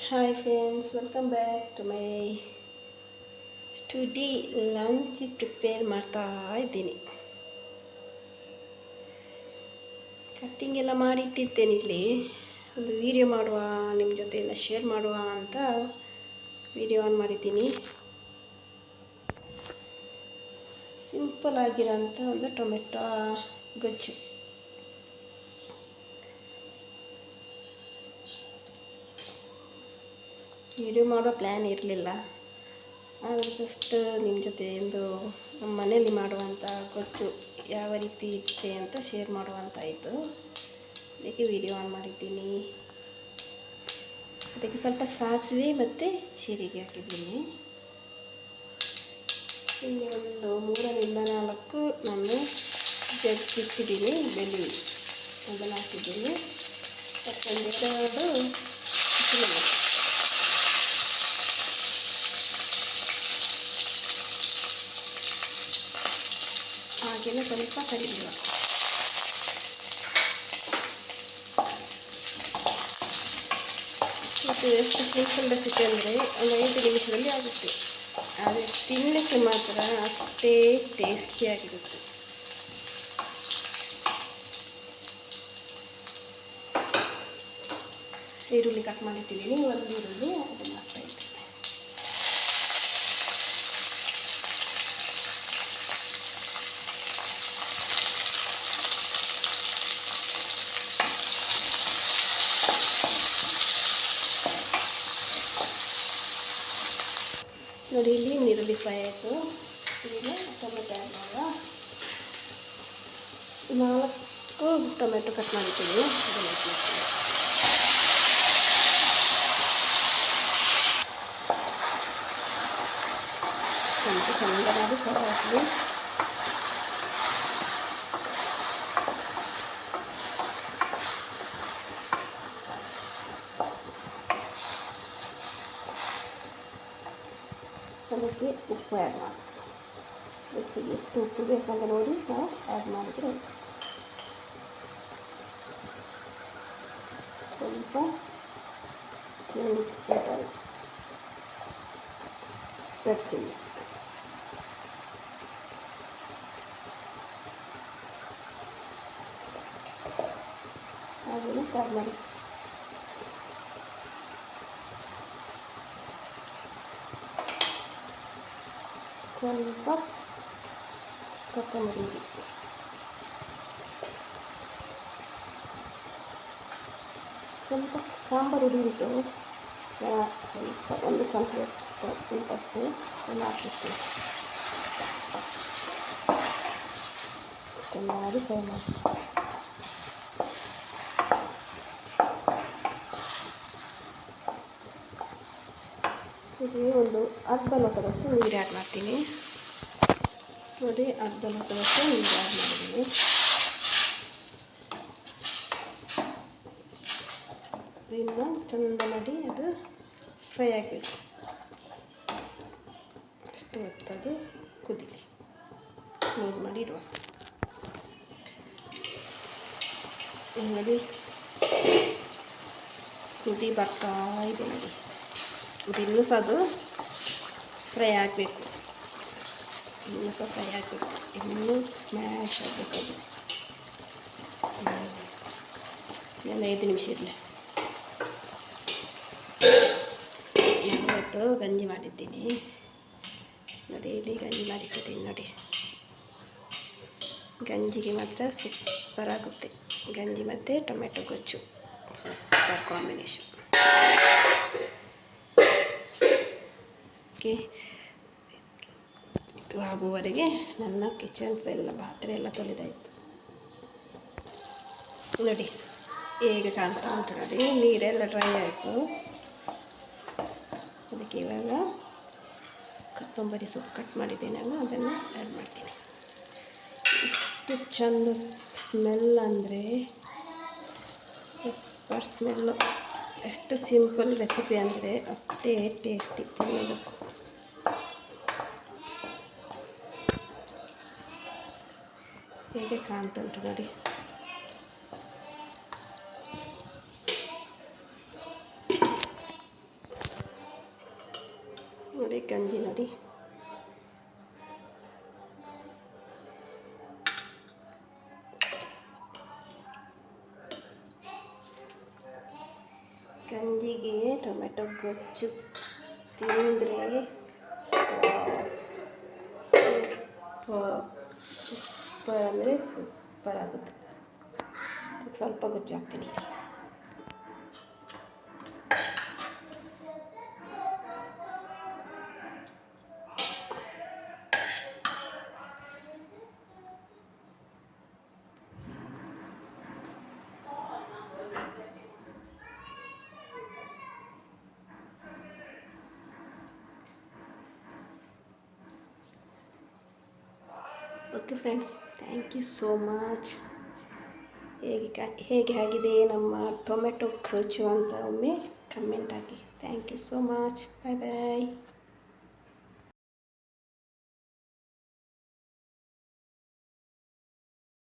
Hi friends, welcome back to my today lunch prepare ಮಾಡ್ತಾ ಇದ್ದೀನಿ. Cutting ಎಲ್ಲ ಮಾಡಿಟ್ಟಿದ್ದೇನೆ. ಇಲ್ಲಿ ಒಂದು ವಿಡಿಯೋ ಮಾಡುವ, ನಿಮ್ಮ ಜೊತೆ ಎಲ್ಲ ಶೇರ್ ಮಾಡುವ ಅಂತ ವಿಡಿಯೋ ಆನ್ ಮಾಡಿದ್ದೀನಿ. ಸಿಂಪಲ್ ಆಗಿರೋಂಥ ಒಂದು ಟೊಮೆಟೊ ಗೊಜ್ಜು. ವಿಡಿಯೋ ಮಾಡೋ ಪ್ಲ್ಯಾನ್ ಇರಲಿಲ್ಲ, ಆದರೆ ಜಸ್ಟ್ ನಿಮ್ಮ ಜೊತೆ ಒಂದು ನಮ್ಮ ಮನೆಯಲ್ಲಿ ಮಾಡುವಂಥ ಗೊಜ್ಜು ಯಾವ ರೀತಿ ಇದೆ ಅಂತ ಶೇರ್ ಮಾಡುವಂತ ಆಯಿತು. ಅದಕ್ಕೆ ವಿಡಿಯೋ ಆನ್ ಮಾಡಿದ್ದೀನಿ. ಅದಕ್ಕೆ ಸ್ವಲ್ಪ ಸಾಸಿವೆ ಮತ್ತು ಜೀರಿಗೆ ಹಾಕಿದ್ದೀನಿ. ಇಲ್ಲಿ ಒಂದು 3-4 ನಾನು ಜಜ್ಜಿಟ್ಟಿದ್ದೀನಿ. ಬೆಳ್ಳುಳ್ಳಿ ಅದನ್ನು ಹಾಕಿದ್ದೀನಿ. ಮತ್ತೊಂದೆರಡು ಹಸಿಮೆಣಸು. ಹಾಗೆಯೇ ಸ್ವಲ್ಪ ಕರಿಬೇವು. ಮತ್ತು ಎಷ್ಟು ಸಿಂಪಲ್ ರೆಸಿಪಿ ಅಂದರೆ ಒಂದು 5 ನಿಮಿಷದಲ್ಲಿ ಆಗುತ್ತೆ. ಆದರೆ ತಿನ್ನಲಿಕ್ಕೆ ಮಾತ್ರ ಅಷ್ಟೇ ಟೇಸ್ಟಿಯಾಗಿರುತ್ತೆ. ಈರುಳ್ಳಿ ಕಟ್ ಮಾಡಿಟ್ಟಿದ್ದೀನಿ. ಒಂದು ಈರುಳ್ಳಿ ಅದನ್ನು ಹಾಕ್ತಾ ಇದ್ದೀನಿ. ನೋಡಿ, ಇಲ್ಲಿ ಈರುಳ್ಳಿ ಫ್ರೈ ಆಯಿತು. ಈಗ ಟೊಮೆಟೊ ಆ್ಯಡ್ ಮಾಡುವ. 4 ಟೊಮೆಟೊ ಕಟ್ ಮಾಡಿದ್ದೀವಿ. ಅದನ್ನು ಹಾಕ್ತೀನಿ. ಸ್ವಲ್ಪ ಚೆನ್ನಾಗಿ ಫ್ರೈ ಹಾಕಿ. ಅದಕ್ಕೆ ಉಪ್ಪು ಆ್ಯಡ್ ಮಾಡಿ. ರುಚಿಗೆ ಎಷ್ಟು ಉಪ್ಪು ಬೇಕಂತ ನೋಡಿ ನಾವು ಆ್ಯಡ್ ಮಾಡಿದರೆ ಸ್ವಲ್ಪ ರೆಡ್ ಚಿಲ್ಲಿ, ಹಾಗೆಯೇ ಟರ್ಮರಿಕ್, ಸ್ವಲ್ಪ ಕೊತ್ತಂಬರಿ, ಸ್ವಲ್ಪ ಸಾಂಬಾರು ಹುಡಿ ಉಂಟು, ಸ್ವಲ್ಪ ಒಂದು ಚಮಚದಷ್ಟು ಎಲ್ಲ ಹಾಕಿರ್ತೀವಿ. ಚೆನ್ನಾಗಿ ಫ್ರೈ ಮಾಡಿ. ಇದು ಒಂದು ಅರ್ಧ ಲೋಟದಷ್ಟು ನೀರು ಆ್ಯಡ್ ಮಾಡ್ತೀನಿ. ನೋಡಿ, ಅರ್ಧ ಲೋಟದಷ್ಟು ನೀರು ಆ್ಯಡ್ ಮಾಡಿದ್ದೀನಿ. ಇನ್ನು ಚೆಂದ ಮಾಡಿ ಅದು ಫ್ರೈ ಆಗಬೇಕು. ಅಷ್ಟು ಹೊತ್ತದು ಕುದಿಲಿ. ಕ್ಲೋಸ್ ಮಾಡಿ ಇಡುವ. ನೋಡಿ, ಕುದಿ ಬರ್ತಾ ಇದೆ. ನೋಡಿ, ಇನ್ನೂ ಸಹ ಅದು ಫ್ರೈ ಆಗಬೇಕು. ಇನ್ನೂ ಸಹ ಫ್ರೈ ಆಗಬೇಕು. ಇನ್ನೂ ಸ್ಮ್ಯಾಶ್ ಆಗಬೇಕು. ಅದು 5 ನಿಮಿಷ ಇರಲಿ. ಇವತ್ತು ಗಂಜಿ ಮಾಡಿದ್ದೀನಿ. ನೋಡಿ, ಇಲ್ಲಿ ಗಂಜಿ ಮಾಡಿಟ್ಟಿದ್ದೀನಿ. ನೋಡಿ, ಗಂಜಿಗೆ ಮಾತ್ರ ಸೂಪರ್ ಆಗುತ್ತೆ. ಗಂಜಿ ಮತ್ತು ಟೊಮೆಟೊ ಗೊಜ್ಜು ಸೂಪರ್ ಕಾಂಬಿನೇಷನ್. ಓಕೆ, ಇದು ಆಗುವವರೆಗೆ ನನ್ನ ಕಿಚನ್ಸ್ ಎಲ್ಲ ಪಾತ್ರೆ ಎಲ್ಲ ತೊಳೆದಾಯಿತು. ನೋಡಿ ಹೇಗೆ ಕಾಣ್ತಾ ಉಂಟು. ನೋಡಿ, ನೀರೆಲ್ಲ ಡ್ರೈ ಆಯಿತು. ಅದಕ್ಕೆ ಇವಾಗ ಕೊತ್ತಂಬರಿ ಸೊಪ್ಪು ಕಟ್ ಮಾಡಿದ್ದೀನಿ ಅಲ್ಲ, ಅದನ್ನು ಆ್ಯಡ್ ಮಾಡ್ತೀನಿ. ಎಷ್ಟು ಚೆಂದ ಸ್ಮೆಲ್ ಅಂದರೆ ಸೂಪರ್ ಸ್ಮೆಲ್ಲು. ಎಷ್ಟು ಸಿಂಪಲ್ ರೆಸಿಪಿ ಅಂದರೆ ಅಷ್ಟೇ ಟೇಸ್ಟಿ ತಿನ್ನೋದಕ್ಕೂ. ಹೇಗೆ ಕಾಣ್ತಾ ಉಂಟು ನೋಡಿ. ನೋಡಿ. ಗಂಜಿಗೆ ಟೊಮೆಟೊ ಗೊಜ್ಜು ತಿಂದರೆ ಸೂಪರ್ ಅಂದರೆ ಸೂಪರ್ ಆಗುತ್ತೆ. ಸ್ವಲ್ಪ ಗೊಜ್ಜು ಹಾಕ್ತೀನಿ. Okay friends, thank you so much. ಹೇಗೆ ಆಗಿದೆ ನಮ್ಮ ಟೊಮೆಟೊ ಗೊಜ್ಜು ಅಂತ ಒಮ್ಮೆ ಕಮೆಂಟ್ ಹಾಕಿ. Thank you so much. Bye bye.